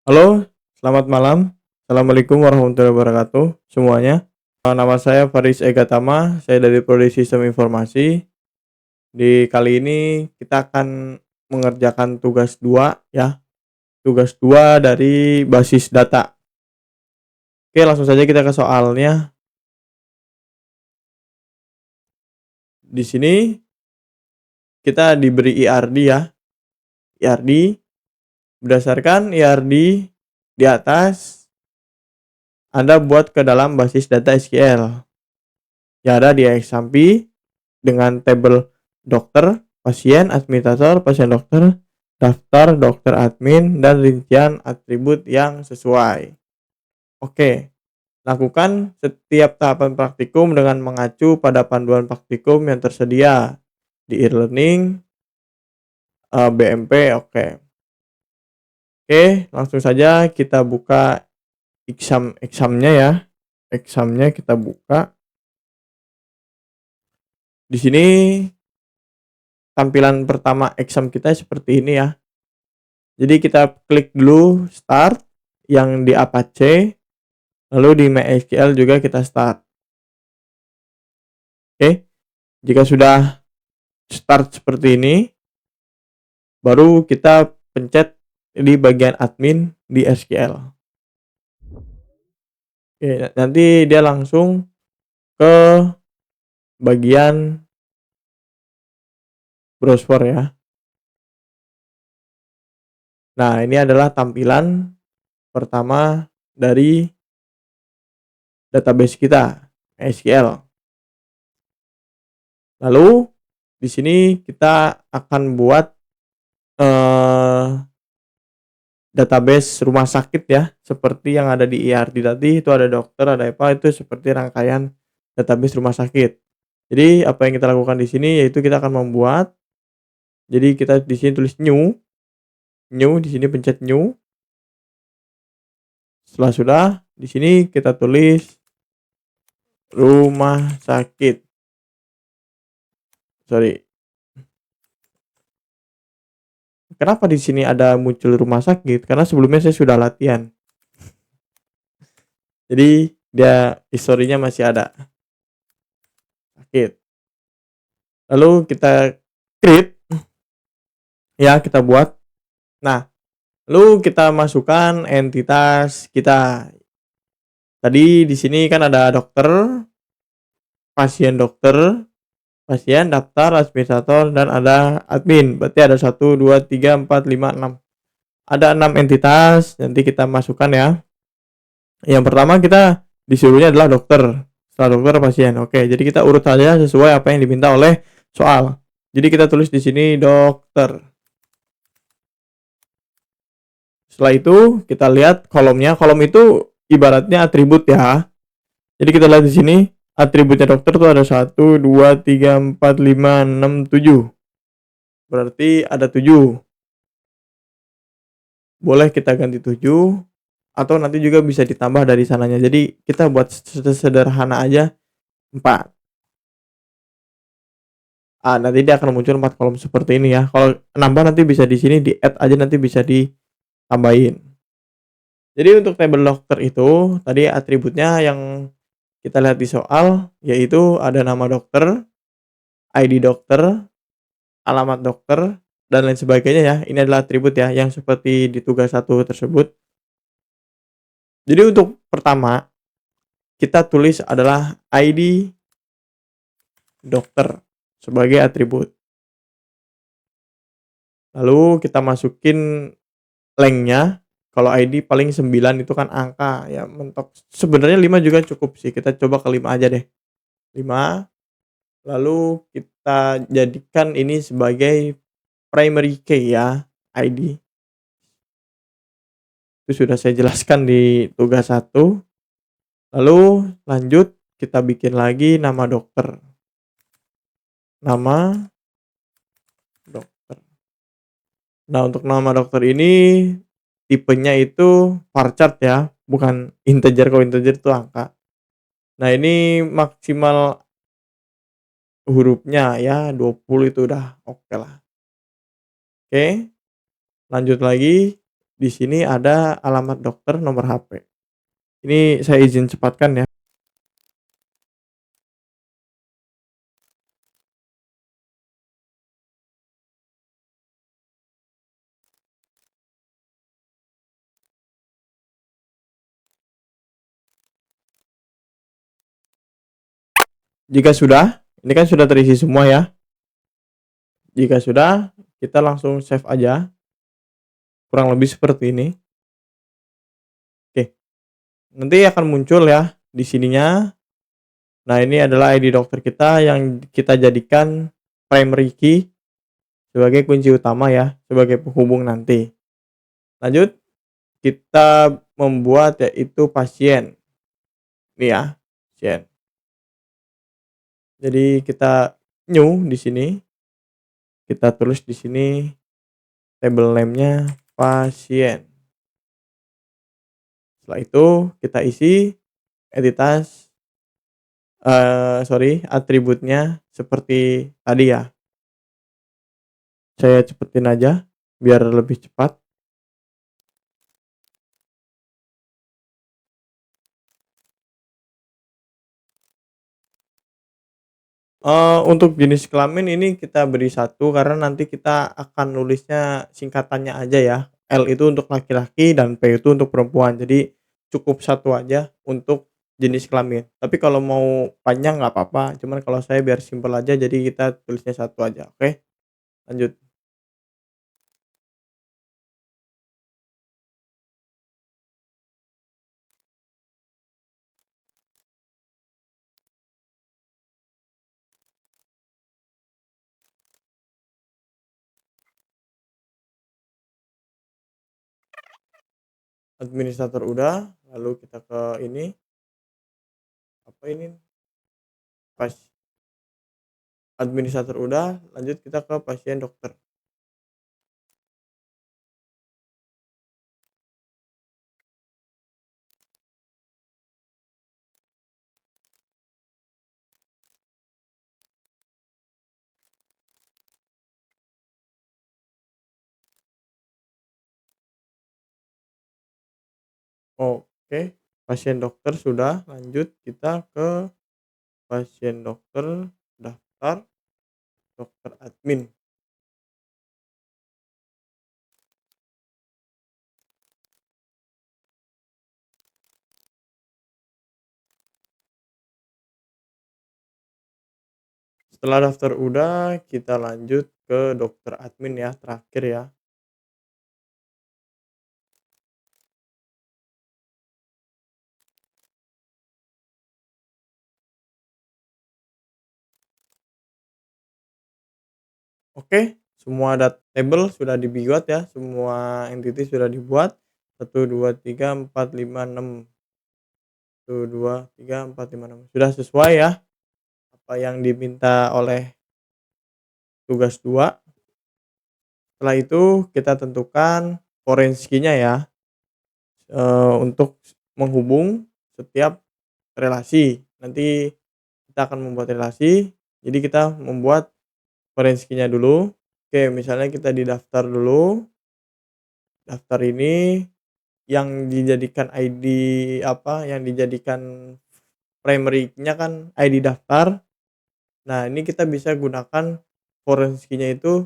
Halo, selamat malam. Assalamualaikum warahmatullahi wabarakatuh semuanya. Nama saya Faris Egatama, saya dari Prodi Sistem Informasi. Di kali ini kita akan mengerjakan tugas 2 ya, tugas 2 dari basis data. Oke, langsung saja kita ke soalnya. Di sini kita diberi IRD ya. IRD, berdasarkan IRD di atas, Anda buat ke dalam basis data SQL yang ada di XAMPP dengan tabel dokter, pasien, administrator, pasien dokter, daftar dokter admin, dan rincian atribut yang sesuai. Oke, lakukan setiap tahapan praktikum dengan mengacu pada panduan praktikum yang tersedia di e-learning, BMP. Oke, langsung saja kita buka examnya ya. Examnya kita buka. Di sini tampilan pertama exam kita seperti ini ya. Jadi kita klik dulu start yang di Apache, lalu di MySQL juga kita start. Oke, jika sudah start seperti ini, baru kita pencet di bagian admin di SQL. Oke, nanti dia langsung ke bagian browser ya. Nah, ini adalah tampilan pertama dari database kita, SQL. Lalu di sini kita akan buat database rumah sakit ya, seperti yang ada di IRD tadi, itu ada dokter, ada apa, itu seperti rangkaian database rumah sakit. Jadi apa yang kita lakukan di sini yaitu kita akan membuat, jadi kita di sini tulis new di sini pencet new. Setelah sudah, di sini kita tulis rumah sakit. Sorry. Kenapa di sini ada muncul rumah sakit? Karena sebelumnya saya sudah latihan. Jadi dia historinya masih ada. Sakit. Lalu kita create ya, kita buat. Nah, lalu kita masukkan entitas kita. Tadi di sini kan ada dokter, pasien, daftar, administrator, dan ada admin. Berarti ada 1, 2, 3, 4, 5, 6. Ada 6 entitas, nanti kita masukkan ya. Yang pertama kita disuruhnya adalah dokter. Setelah dokter, pasien. Oke, jadi kita urut saja sesuai apa yang diminta oleh soal. Jadi kita tulis di sini dokter. Setelah itu kita lihat kolomnya. Kolom itu ibaratnya atribut ya. Jadi kita lihat di sini atributnya dokter tuh ada 1, 2, 3, 4, 5, 6, 7. Berarti ada 7. Boleh kita ganti 7 atau nanti juga bisa ditambah dari sananya. Jadi kita buat sederhana aja 4. Nanti dia akan muncul 4 kolom seperti ini ya. Kalau nambah nanti bisa di sini di add aja, nanti bisa ditambahin. Jadi untuk tabel dokter itu tadi atributnya yang kita lihat di soal yaitu ada nama dokter, ID dokter, alamat dokter, dan lain sebagainya ya. Ini adalah atribut ya yang seperti di tugas 1 tersebut. Jadi untuk pertama kita tulis adalah ID dokter sebagai atribut. Lalu kita masukin lengthnya. Kalau ID paling 9 itu kan angka ya, mentok. Sebenarnya 5 juga cukup sih. Kita coba ke 5 aja deh. 5. Lalu kita jadikan ini sebagai primary key ya, ID. Itu sudah saya jelaskan di tugas 1. Lalu lanjut kita bikin lagi nama dokter. Nama dokter. Nah, untuk nama dokter ini tipenya itu varchar ya, bukan integer. Kalau integer itu angka. Nah, ini maksimal hurufnya ya 20 itu udah oke lah. Oke, lanjut lagi. Di sini ada alamat dokter, nomor HP. Ini saya izin cepatkan ya. Jika sudah, ini kan sudah terisi semua ya. Jika sudah, kita langsung save aja, kurang lebih seperti ini. Oke, nanti akan muncul ya di sininya. Nah, ini adalah ID dokter kita yang kita jadikan primary key sebagai kunci utama ya, sebagai penghubung nanti. Lanjut, kita membuat yaitu pasien. Nih ya, pasien. Jadi kita new di sini, kita tulis di sini table name-nya pasien. Setelah itu kita isi entitas atributnya seperti tadi ya. Saya cepetin aja biar lebih cepat. Untuk jenis kelamin ini kita beri satu karena nanti kita akan nulisnya singkatannya aja ya. L itu untuk laki-laki dan P itu untuk perempuan. Jadi cukup satu aja untuk jenis kelamin. Tapi kalau mau panjang nggak apa-apa, cuman kalau saya biar simpel aja jadi kita tulisnya satu aja, oke? Lanjut. Administrator udah, lalu kita ke ini, apa ini, pas administrator udah, lanjut kita ke pasien dokter. Oke, pasien dokter sudah, lanjut kita ke pasien dokter, daftar, dokter admin. Setelah daftar udah, kita lanjut ke dokter admin ya, terakhir ya. Oke, semua table sudah dibuat ya, semua entity sudah dibuat. 1, 2, 3, 4, 5, 6. 1, 2, 3, 4, 5, 6. Sudah sesuai ya apa yang diminta oleh tugas 2. Setelah itu kita tentukan foreign key-nya ya, untuk menghubung setiap relasi. Nanti kita akan membuat relasi, jadi kita membuat foreign key-nya dulu. Oke, misalnya kita di daftar dulu. Daftar ini yang dijadikan ID yang dijadikan primary-nya kan ID daftar. Nah, ini kita bisa gunakan foreign key-nya itu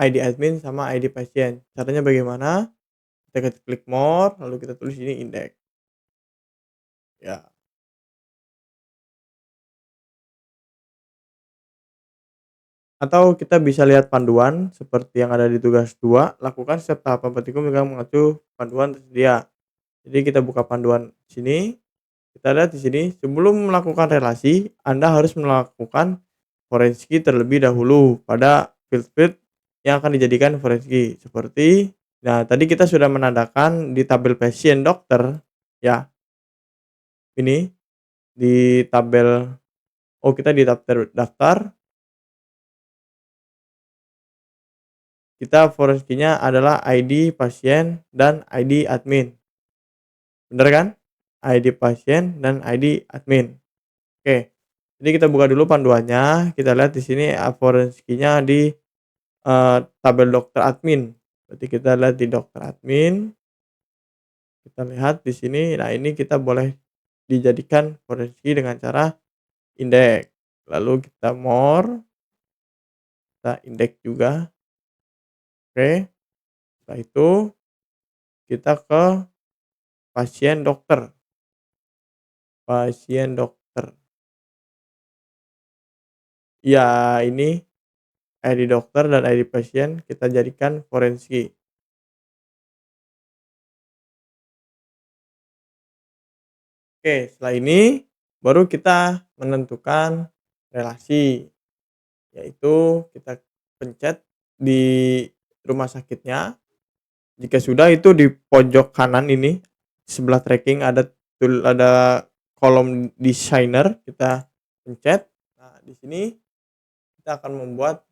ID admin sama ID pasien. Caranya bagaimana? Kita klik more, lalu kita tulis ini index. Ya. Atau kita bisa lihat panduan seperti yang ada di tugas 2, lakukan setiap tahapan petikum dengan mengacu panduan tersedia. Jadi kita buka panduan sini, kita lihat di sini, sebelum melakukan relasi, Anda harus melakukan foreign key terlebih dahulu pada field-field yang akan dijadikan foreign key. Seperti, nah tadi kita sudah menandakan di tabel pasien dokter, ya, ini di tabel, kita di daftar, kita foreign key-nya adalah ID pasien dan ID admin. Bener kan? ID pasien dan ID admin. Oke. Jadi kita buka dulu panduannya, kita lihat di sini foreign key-nya di tabel dokter admin. Berarti kita lihat di dokter admin. Kita lihat di sini, nah ini kita boleh dijadikan forensik dengan cara indeks. Lalu kita more, kita indeks juga, oke. Setelah itu kita ke pasien dokter, pasien dokter. Ya ini ID dokter dan ID pasien kita jadikan forensik. Oke, setelah ini baru kita menentukan relasi, yaitu kita pencet di rumah sakitnya. Jika sudah itu di pojok kanan ini, sebelah tracking ada kolom designer, kita pencet. Nah, di sini kita akan membuat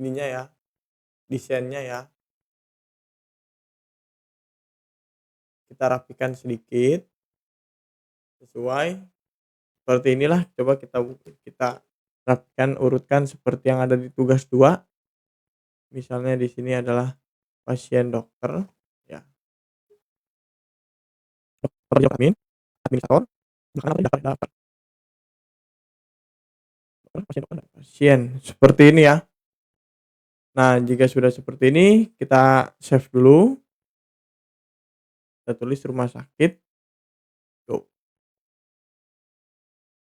ininya ya, desainnya ya. Kita rapikan sedikit sesuai seperti inilah. Coba kita rapikan, urutkan seperti yang ada di tugas 2. Misalnya di sini adalah pasien dokter, ya. Dokter jawab admin, administrator, belakangan apa ini dapat pasien dokter dan pasien, seperti ini ya. Nah, jika sudah seperti ini, kita save dulu, kita tulis rumah sakit, tuh.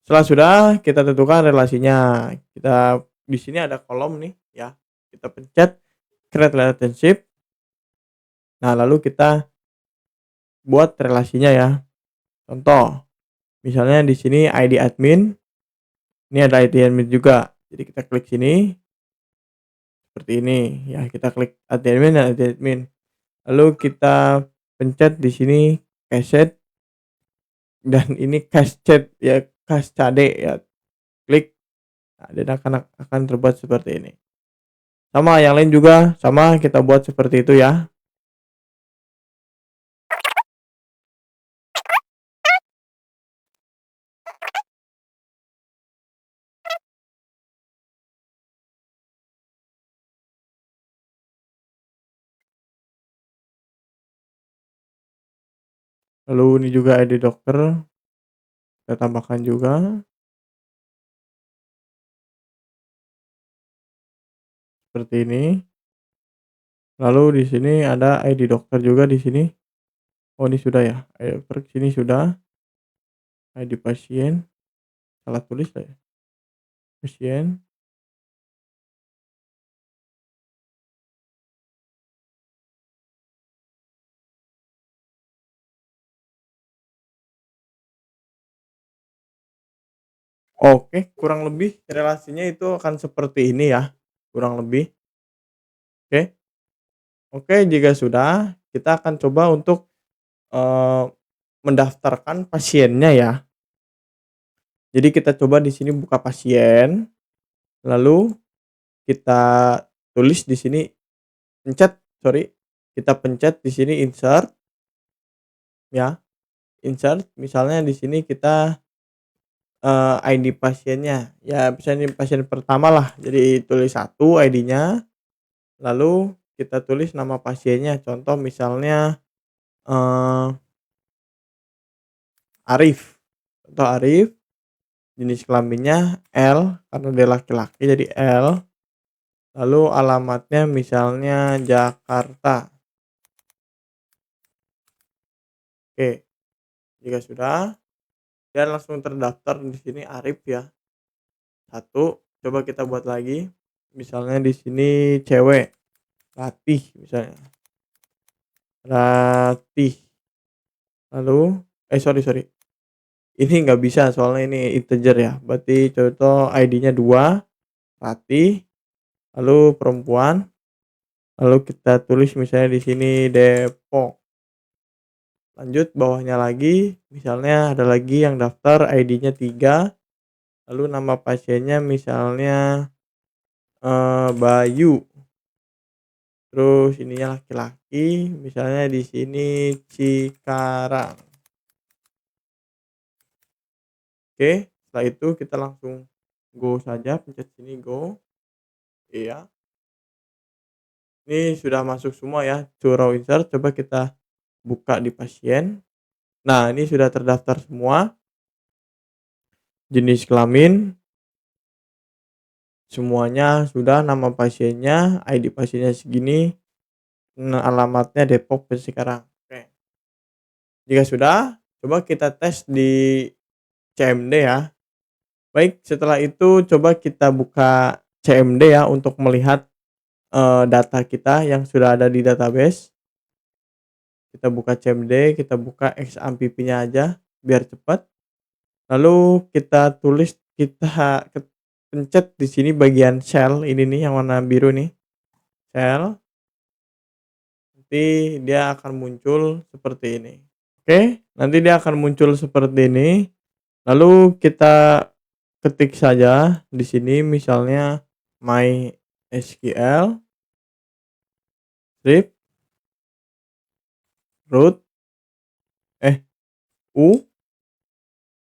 Setelah sudah, kita tentukan relasinya. Kita di sini ada kolom nih ya, kita pencet create relationship. Nah, lalu kita buat relasinya ya. Contoh, misalnya di sini ID admin, ini ada ID admin juga. Jadi kita klik sini seperti ini ya, kita klik ID admin dan ID admin. Lalu kita pencet di sini cache dan ini cache ya, cascade ya. Klik, nah dan akan terbuat seperti ini. Sama yang lain juga sama kita buat seperti itu ya. Lalu ini juga ID dokter, kita tambahkan juga seperti ini. Lalu di sini ada ID dokter juga di sini. Oh, ini sudah ya. ID dokter sini sudah. ID pasien, salah tulis saya. Pasien. Oke, kurang lebih relasinya itu akan seperti ini ya, kurang lebih. Oke. Oke, jika sudah, kita akan coba untuk, eee, mendaftarkan pasiennya ya. Jadi kita coba di sini buka pasien, lalu kita tulis di sini pencet sorry, kita pencet di sini insert ya, insert misalnya di sini kita, ID pasiennya, ya misalnya ini pasien pertama lah, jadi tulis 1 ID-nya, lalu kita tulis nama pasiennya, contoh misalnya, eee, Arif, contoh Arif, jenis kelaminnya L karena dia laki-laki jadi L, lalu alamatnya misalnya Jakarta. Oke, jika sudah, dia langsung terdaftar di sini Arif ya. Satu, coba kita buat lagi, misalnya di sini cewek, Ratih misalnya, Ratih, lalu sorry sorry, ini nggak bisa soalnya ini integer ya, berarti contoh ID-nya 2, Ratih, lalu perempuan, lalu kita tulis misalnya di sini Depok. Lanjut bawahnya lagi, misalnya ada lagi yang daftar ID-nya 3, lalu nama pasiennya misalnya, Bayu, terus ininya laki-laki, misalnya di sini Cikarang. Oke, setelah itu kita langsung go saja, pencet sini go, iya. Ini sudah masuk semua ya, to raw insert, coba kita buka di pasien. Nah, ini sudah terdaftar semua, jenis kelamin, semuanya sudah, nama pasiennya, ID pasiennya segini, alamatnya Depok Cikarang. Oke. Jika sudah, coba kita tes di CMD ya. Baik, setelah itu coba kita buka CMD ya untuk melihat, data kita yang sudah ada di database. Kita buka CMD, kita buka XAMPP-nya aja biar cepat. Lalu kita tulis, kita pencet di sini bagian sel ini nih yang warna biru nih, sel. Nanti dia akan muncul seperti ini. Oke, nanti dia akan muncul seperti ini. Lalu kita ketik saja di sini misalnya MySQL script root u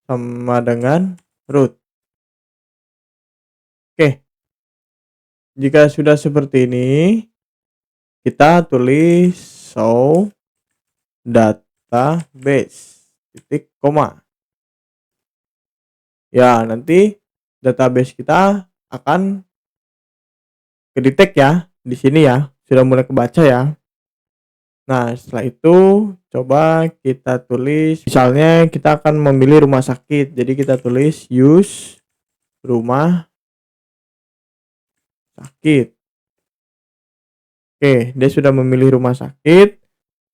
sama dengan root. Oke, jika sudah seperti ini, kita tulis show database titik koma. Ya, nanti database kita akan kedetek ya di sini ya, sudah mulai kebaca ya. Nah, setelah itu coba kita tulis, misalnya kita akan memilih rumah sakit. Jadi kita tulis use rumah sakit. Oke, dia sudah memilih rumah sakit.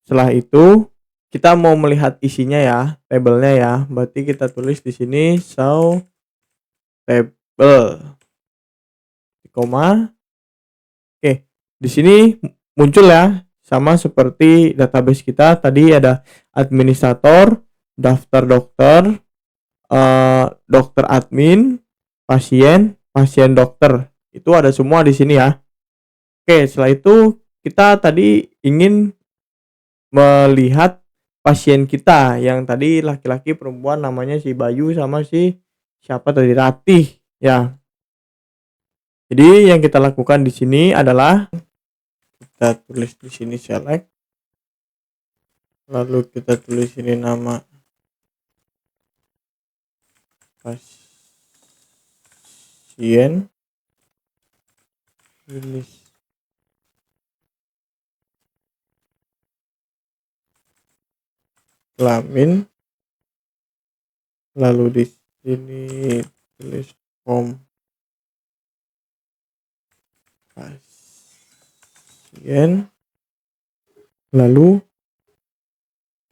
Setelah itu kita mau melihat isinya ya, tabelnya ya. Berarti kita tulis di sini show table, koma. Oke, di sini muncul ya, sama seperti database kita tadi ada administrator, daftar dokter, dokter admin, pasien, pasien dokter. Itu ada semua di sini ya. Oke, setelah itu kita tadi ingin melihat pasien kita yang tadi laki-laki perempuan namanya si Bayu sama si siapa tadi Ratih ya. Jadi yang kita lakukan di sini adalah kita tulis di sini select, lalu kita tulis ini nama pasien, jenis kelamin, lalu di sini tulis form pasien, lalu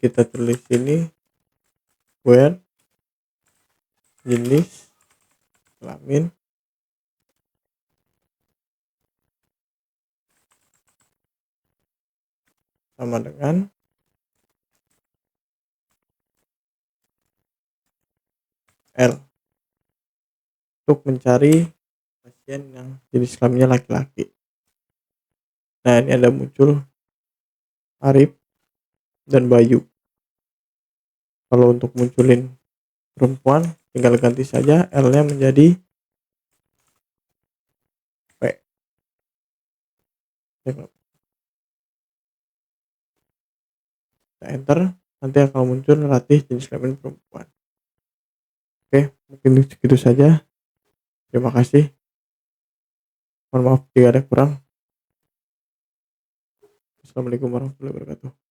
kita tulis ini where, jenis kelamin, sama dengan L untuk mencari pasien yang jenis kelaminnya laki-laki. Nah, ini ada muncul Arif dan Bayu. Kalau untuk munculin perempuan tinggal ganti saja L-nya menjadi P. Kita enter, nanti akan muncul Ratih jenis kelamin perempuan. Oke, mungkin segitu saja. Terima kasih. Mohon maaf jika ada kurang. Assalamualaikum warahmatullahi wabarakatuh.